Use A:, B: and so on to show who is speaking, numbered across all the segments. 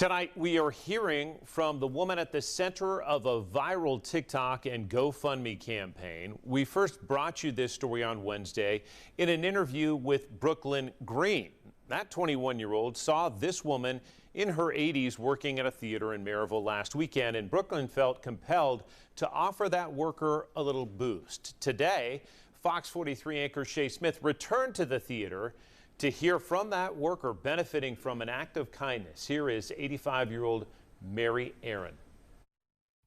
A: Tonight, we are hearing from the woman at the center of a viral TikTok and GoFundMe campaign. We first brought you this story on Wednesday in an interview with Brooklyn Green. That 21-year-old saw this woman in her 80s working at a theater in Maryville last weekend, and Brooklyn felt compelled to offer that worker a little boost. Today, Fox 43 anchor Shay Smith returned to the theater to hear from that worker benefiting from an act of kindness. Here is 85-year-old Mary Aaron.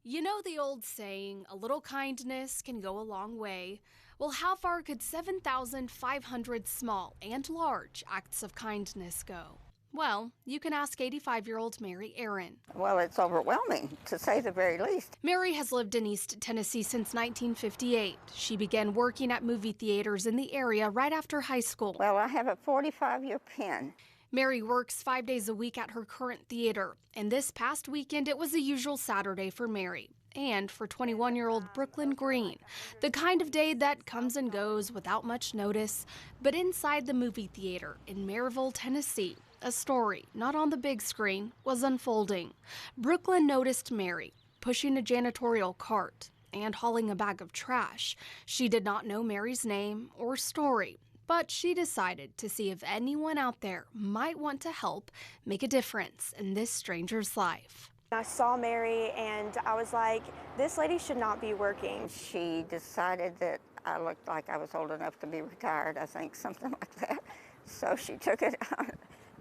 B: You know the old saying, a little kindness can go a long way. Well, how far could 7,500 small and large acts of kindness go? Well, you can ask 85-year-old Mary Aaron.
C: Well, it's overwhelming, to say the very least.
B: Mary has lived in East Tennessee since 1958. She began working at movie theaters in the area right after high school.
C: Well, I have a 45-year pen.
B: Mary works 5 days a week at her current theater, and this past weekend it was the usual Saturday for Mary and for 21-year-old Brooklyn Green, the kind of day that comes and goes without much notice. But inside the movie theater in Maryville, Tennessee, a story, not on the big screen, was unfolding. Brooklyn noticed Mary pushing a janitorial cart and hauling a bag of trash. She did not know Mary's name or story, but she decided to see if anyone out there might want to help make a difference in this stranger's life.
D: I saw Mary and I was like, this lady should not be working.
C: She decided that I looked like I was old enough to be retired, I think, something like that. So she took it on.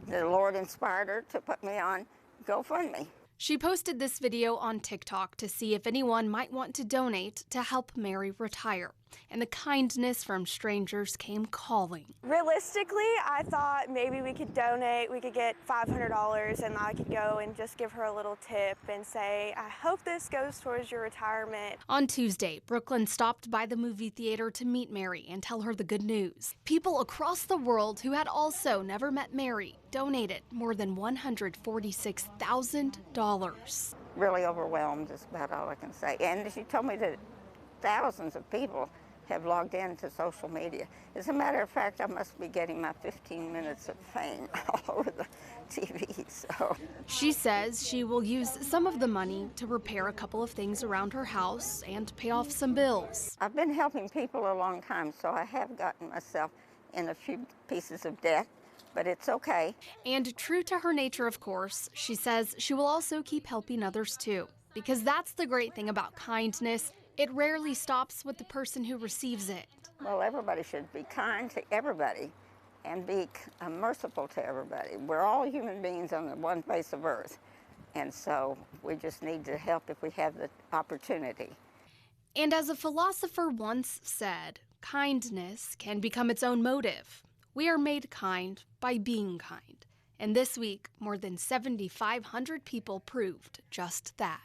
C: The Lord inspired her to put me on GoFundMe.
B: She posted this video on TikTok to see if anyone might want to donate to help Mary retire. And the kindness from strangers came calling.
D: Realistically, I thought maybe we could donate, we could get $500 and I could go and just give her a little tip and say, I hope this goes towards your retirement.
B: On Tuesday, Brooklyn stopped by the movie theater to meet Mary and tell her the good news. People across the world who had also never met Mary donated more than $146,000.
C: Really overwhelmed is about all I can say. And she told me that thousands of people have logged into social media. As a matter of fact, I must be getting my 15 minutes of fame all over the TV. So
B: she says she will use some of the money to repair a couple of things around her house and pay off some bills.
C: I've been helping people a long time, so I have gotten myself in a few pieces of debt, but it's okay.
B: And true to her nature, of course, she says she will also keep helping others too, because that's the great thing about kindness. It rarely stops with the person who receives it.
C: Well, everybody should be kind to everybody and be merciful to everybody. We're all human beings on the one face of earth, and so we just need to help if we have the opportunity.
B: And as a philosopher once said, kindness can become its own motive. We are made kind by being kind. And this week, more than 7,500 people proved just that.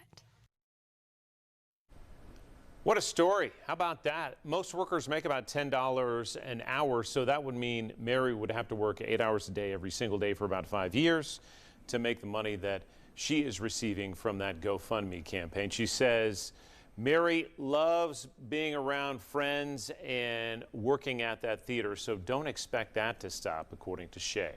A: What a story. How about that? Most workers make about $10 an hour, so that would mean Mary would have to work 8 hours a day every single day for about 5 years to make the money that she is receiving from that GoFundMe campaign. She says Mary loves being around friends and working at that theater, so don't expect that to stop, according to Shay.